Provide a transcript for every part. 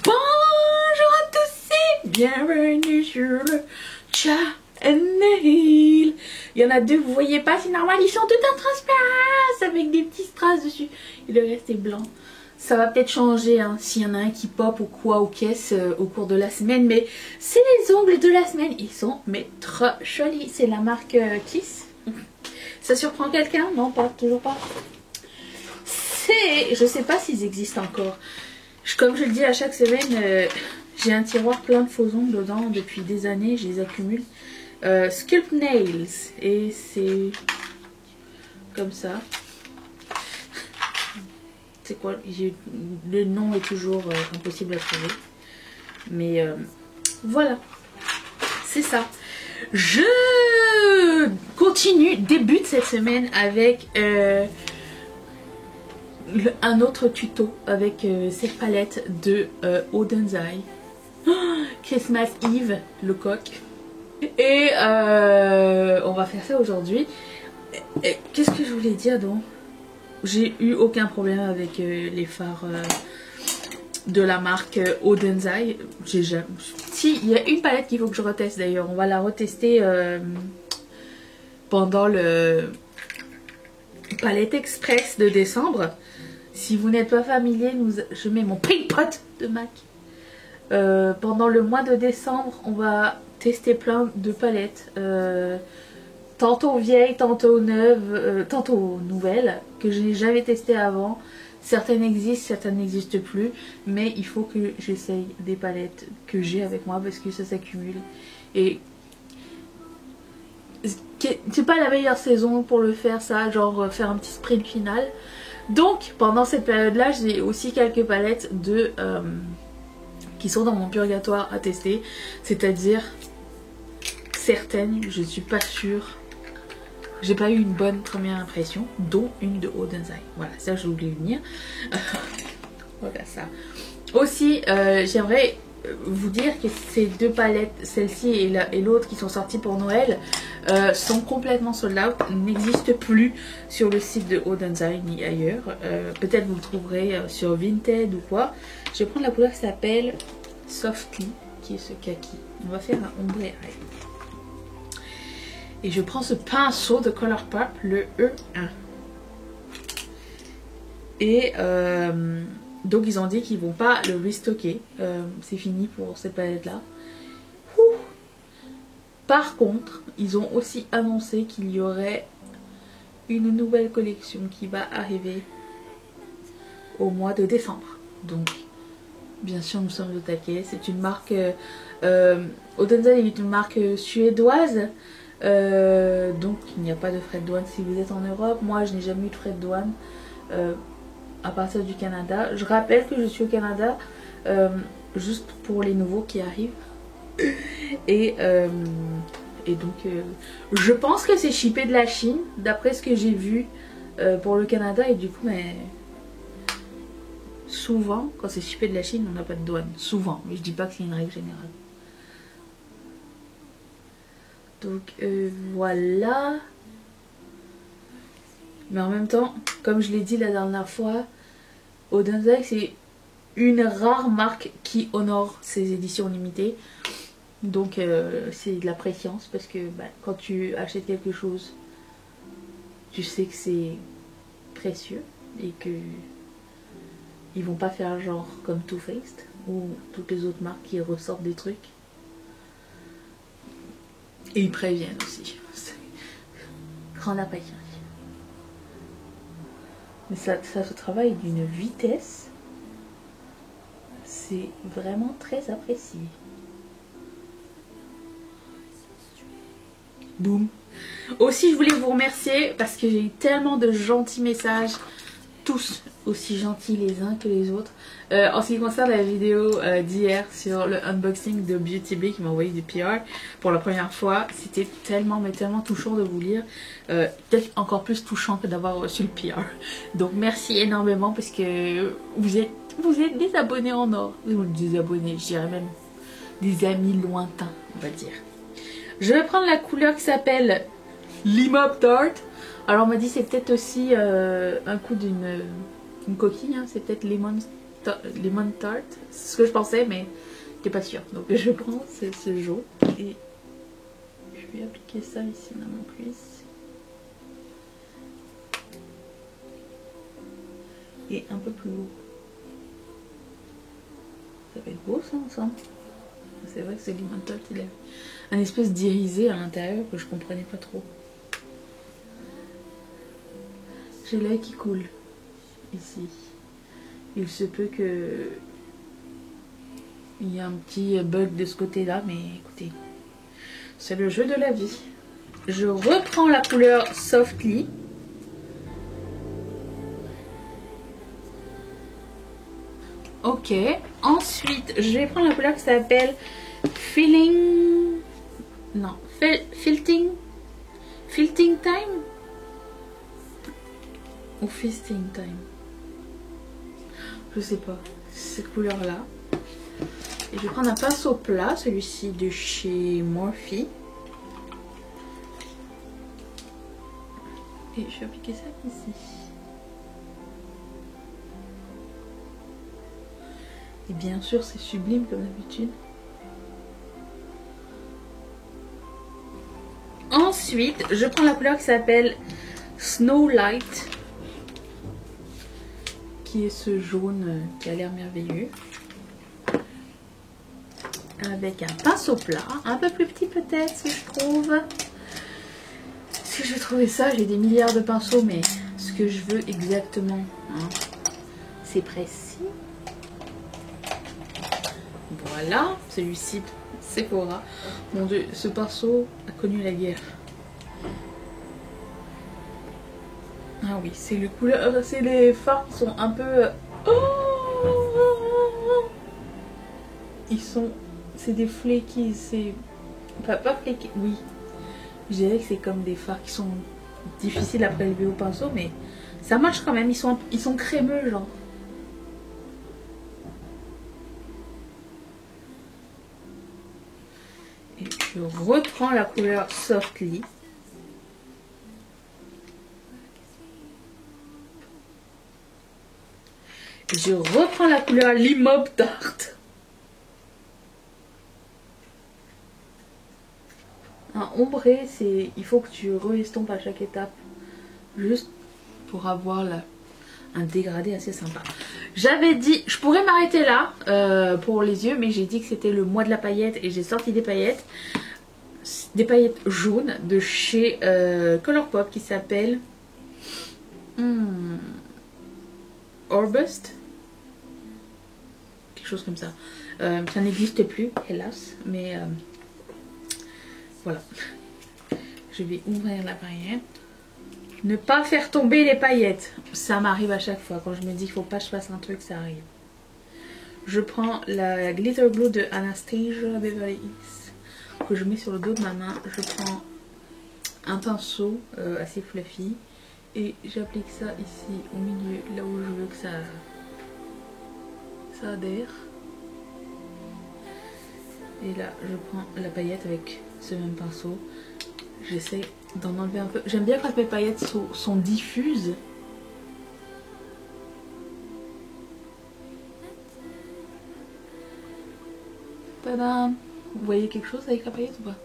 Bonjour à tous et bienvenue sur le channel. Il y en a deux, vous voyez pas, c'est normal, ils sont tout en transparence avec des petits strass dessus. Et le reste est blanc. Ça va peut-être changer hein, s'il y en a un qui pop ou quoi ou qu'est-ce au cours de la semaine. Mais c'est les ongles de la semaine. Ils sont mais trop jolis. C'est la marque Kiss. Ça surprend quelqu'un? Non, pas, toujours pas. Je sais pas s'ils existent encore. Comme je le dis à chaque semaine, j'ai un tiroir plein de faux ongles dedans depuis des années, je les accumule. Sculpt Nails, et c'est comme ça. C'est quoi? Le nom est toujours impossible à trouver. Mais voilà, c'est ça. Je continue, débute cette semaine avec un autre tuto avec cette palette de Odenzai. Christmas Eve, le coq. Et on va faire ça aujourd'hui. Qu'est-ce que je voulais dire donc? J'ai eu aucun problème avec les fards de la marque Odenzai. J'ai jamais... Si, il y a une palette qu'il faut que je reteste d'ailleurs. On va la retester pendant le palette express de décembre. Si vous n'êtes pas familier, je mets mon pink pot de MAC. Pendant le mois de décembre, on va tester plein de palettes. Tantôt vieilles, tantôt neuves, tantôt nouvelles, que je n'ai jamais testées avant. Certaines existent, certaines n'existent plus. Mais il faut que j'essaye des palettes que j'ai avec moi parce que ça s'accumule. Et c'est pas la meilleure saison pour le faire ça, genre faire un petit sprint final. Donc pendant cette période là j'ai aussi quelques palettes de qui sont dans mon purgatoire à tester, c'est à dire certaines je suis pas sûre, j'ai pas eu une bonne première impression, dont une de Odenzai. Voilà, ça je voulais venir. Voilà ça. Aussi j'aimerais vous dire que ces deux palettes, celle-ci et l'autre qui sont sorties pour Noël, sont complètement sold out, n'existent plus sur le site de Odenzai ni ailleurs. Peut-être vous le trouverez sur Vinted ou quoi. Je vais prendre la couleur qui s'appelle Softly, qui est ce kaki. On va faire un ombre eye. Et je prends ce pinceau de Colourpop, le E1. Et donc ils ont dit qu'ils vont pas le restocker. C'est fini pour cette palette là. Par contre, ils ont aussi annoncé qu'il y aurait une nouvelle collection qui va arriver au mois de décembre. Donc, bien sûr, nous sommes au taquet. C'est une marque... Odenzai est une marque suédoise. Donc, il n'y a pas de frais de douane si vous êtes en Europe. Moi, je n'ai jamais eu de frais de douane à partir du Canada. Je rappelle que je suis au Canada juste pour les nouveaux qui arrivent. Et donc je pense que c'est shippé de la Chine d'après ce que j'ai vu pour le Canada. Et du coup mais souvent quand c'est shippé de la Chine on n'a pas de douane, souvent, mais je dis pas que c'est une règle générale. Donc voilà. Mais en même temps, comme je l'ai dit la dernière fois, Odenzai c'est une rare marque qui honore ses éditions limitées. Donc c'est de la préscience parce que quand tu achètes quelque chose, tu sais que c'est précieux et que ils vont pas faire genre comme Too Faced ou toutes les autres marques qui ressortent des trucs. Et ils préviennent aussi. Grande appétit. Mais ça se travaille d'une vitesse. C'est vraiment très apprécié. Boum. Aussi je voulais vous remercier parce que j'ai eu tellement de gentils messages, tous aussi gentils les uns que les autres. En ce qui concerne la vidéo d'hier sur le unboxing de Beauty Bay qui m'a envoyé du PR pour la première fois, c'était tellement mais tellement touchant de vous lire, peut-être encore plus touchant que d'avoir reçu le PR. Donc merci énormément parce que vous êtes des abonnés en or, ou des abonnés, je dirais même des amis lointains on va dire. Je vais prendre la couleur qui s'appelle Lima Tart. Alors on m'a dit c'est peut-être aussi un coup d'une coquille, hein. C'est peut-être Lemon Lemon Tart. C'est ce que je pensais, mais j'étais pas sûre. Donc je prends ce jaune et je vais appliquer ça ici dans mon cuisse. Et un peu plus haut. Ça va être beau ça ensemble. C'est vrai que c'est Lemon Tart, il a un espèce d'irisé à l'intérieur que je comprenais pas trop. J'ai l'œil qui coule ici. Il se peut que il y a un petit bug de ce côté-là, mais écoutez, c'est le jeu de la vie. Je reprends la couleur Softly. Ok, ensuite je vais prendre la couleur qui s'appelle Feeling... Non, Filting Time ou Feasting Time, je sais pas, cette couleur là. Et je vais prendre un pinceau plat, celui-ci de chez Morphe, et je vais appliquer ça ici. Et bien sûr c'est sublime comme d'habitude. Ensuite je prends la couleur qui s'appelle Snow Light, qui est ce jaune qui a l'air merveilleux, avec un pinceau plat, un peu plus petit peut-être si je trouve. Si je vais trouver ça, j'ai des milliards de pinceaux, mais ce que je veux exactement, hein, c'est précis. Voilà, celui-ci, Sephora. Mon dieu, ce pinceau a connu la guerre. Ah oui, c'est les couleurs, c'est les fards qui sont un peu... Ils sont... C'est des flaky, c'est... Enfin, pas flaky, oui. Je dirais que c'est comme des fards qui sont difficiles à prélever au pinceau, mais ça marche quand même, ils sont crémeux, genre. Et je reprends la couleur Softly. Je reprends la couleur Lemon Tart. Un ombré, c'est... Il faut que tu re-estompes à chaque étape. Juste pour avoir un dégradé assez sympa. J'avais dit... Je pourrais m'arrêter là pour les yeux, mais j'ai dit que c'était le mois de la paillette et j'ai sorti des paillettes. Des paillettes jaunes de chez Colourpop qui s'appelle... Orbust, quelque chose comme ça. Ça n'existe plus, hélas, mais voilà. Je vais ouvrir la paillette. Ne pas faire tomber les paillettes. Ça m'arrive à chaque fois. Quand je me dis qu'il faut pas que je fasse un truc, ça arrive. Je prends la Glitter Glue de Anastasia Beverly Hills que je mets sur le dos de ma main. Je prends un pinceau assez fluffy. Et j'applique ça ici au milieu, là où je veux que ça adhère. Et là, je prends la paillette avec ce même pinceau. J'essaie d'en enlever un peu. J'aime bien quand mes paillettes sont diffuses. Tadam! Vous voyez quelque chose avec la paillette ou pas?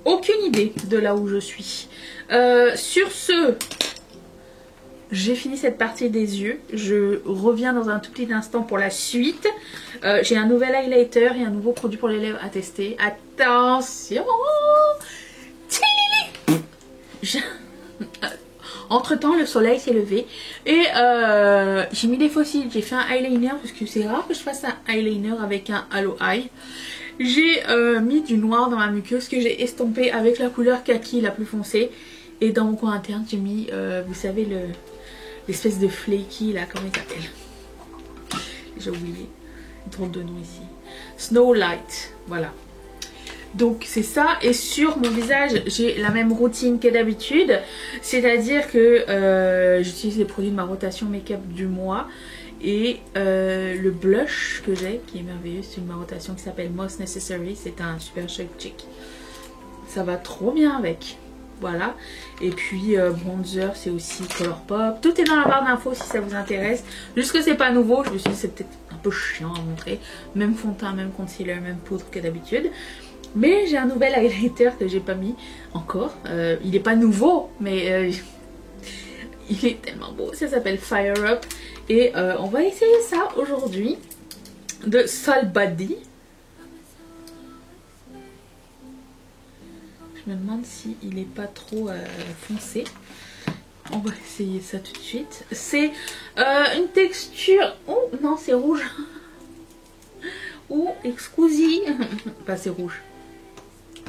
Aucune idée de là où je suis. Sur ce, j'ai fini cette partie des yeux. Je reviens dans un tout petit instant pour la suite. J'ai un nouvel highlighter et un nouveau produit pour les lèvres à tester. Attention! Entre temps, le soleil s'est levé et j'ai mis des fossiles. J'ai fait un eyeliner parce que c'est rare que je fasse un eyeliner avec un Halo Eye. J'ai mis du noir dans ma muqueuse que j'ai estompé avec la couleur kaki la plus foncée. Et dans mon coin interne, j'ai mis, vous savez, l'espèce de flaky là, comment il s'appelle? J'ai oublié. Trop de noms ici. Snow Light, voilà. Donc c'est ça. Et sur mon visage, j'ai la même routine que d'habitude. C'est-à-dire que j'utilise les produits de ma rotation make-up du mois. Et le blush que j'ai, qui est merveilleux, c'est une ma rotation qui s'appelle Most Necessary. C'est un super chic. Ça va trop bien avec. Voilà. Et puis bronzer, c'est aussi Colourpop. Tout est dans la barre d'infos si ça vous intéresse. Juste que c'est pas nouveau, je me suis dit c'est peut-être un peu chiant à montrer. Même fond de teint, même concealer, même poudre que d'habitude. Mais j'ai un nouvel highlighter que j'ai pas mis encore. Il est pas nouveau, mais il est tellement beau. Ça s'appelle Fire Up. Et on va essayer ça aujourd'hui. De Sol Body. Je me demande s'il n'est pas trop foncé. On va essayer ça tout de suite. C'est une texture... Oh non, c'est rouge. Oh, excusez. Enfin, c'est rouge.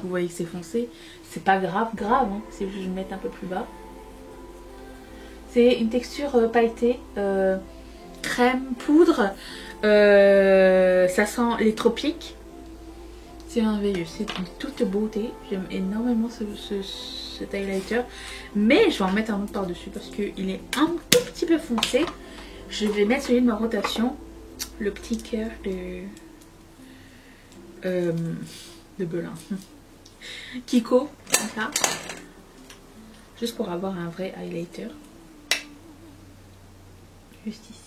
Vous voyez que c'est foncé. C'est pas grave, hein. C'est juste que je vais mettre un peu plus bas. C'est une texture pailletée. Crème, poudre. Ça sent les tropiques. C'est merveilleux, c'est une toute beauté. J'aime énormément cet highlighter. Mais je vais en mettre un autre par-dessus parce qu'il est un tout petit peu foncé. Je vais mettre celui de ma rotation. Le petit cœur de Belin. Kiko, comme ça. Juste pour avoir un vrai highlighter. Juste ici.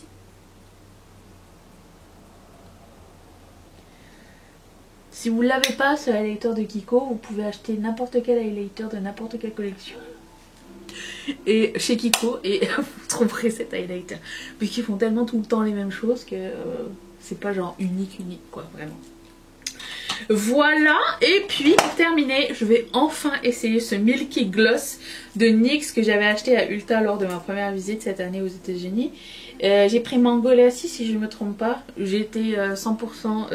Si vous ne l'avez pas, ce highlighter de Kiko, vous pouvez acheter n'importe quel highlighter de n'importe quelle collection. Et chez Kiko, et vous trouverez cet highlighter. Puisqu'ils font tellement tout le temps les mêmes choses que c'est pas genre unique quoi, vraiment. Voilà, et puis pour terminer, je vais enfin essayer ce Milky Gloss de NYX que j'avais acheté à Ulta lors de ma première visite cette année aux États-Unis. J'ai pris Mango Lassi si je ne me trompe pas. J'ai été 100%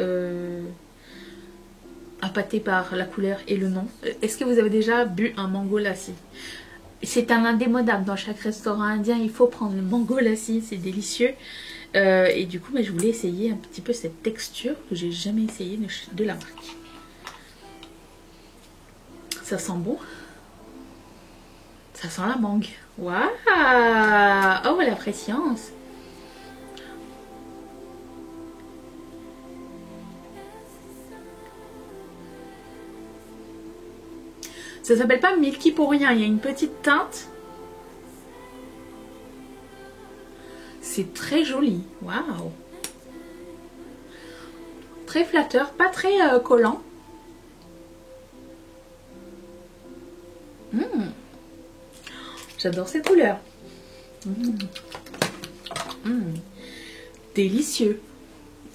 appâtée par la couleur et le nom. Est-ce que vous avez déjà bu un Mango Lassi? C'est un indémodable dans chaque restaurant indien, il faut prendre le Mango Lassi, c'est délicieux. Et du coup, je voulais essayer un petit peu cette texture que j'ai jamais essayé de la marque. Ça sent bon. Ça sent la mangue. Waouh! Oh, la préscience! Ça s'appelle pas Milky pour rien, il y a une petite teinte. C'est très joli. Waouh! Très flatteur, pas très collant. J'adore cette couleur. Délicieux.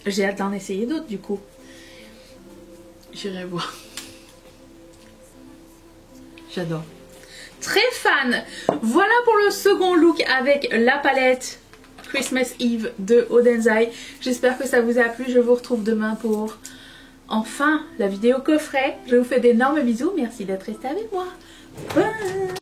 J'ai hâte d'en essayer d'autres du coup. J'irai voir. J'adore. Très fan. Voilà pour le second look avec la palette Christmas Eve de Odenzai. J'espère que ça vous a plu. Je vous retrouve demain pour enfin la vidéo coffret. Je vous fais d'énormes bisous. Merci d'être resté avec moi. Bye.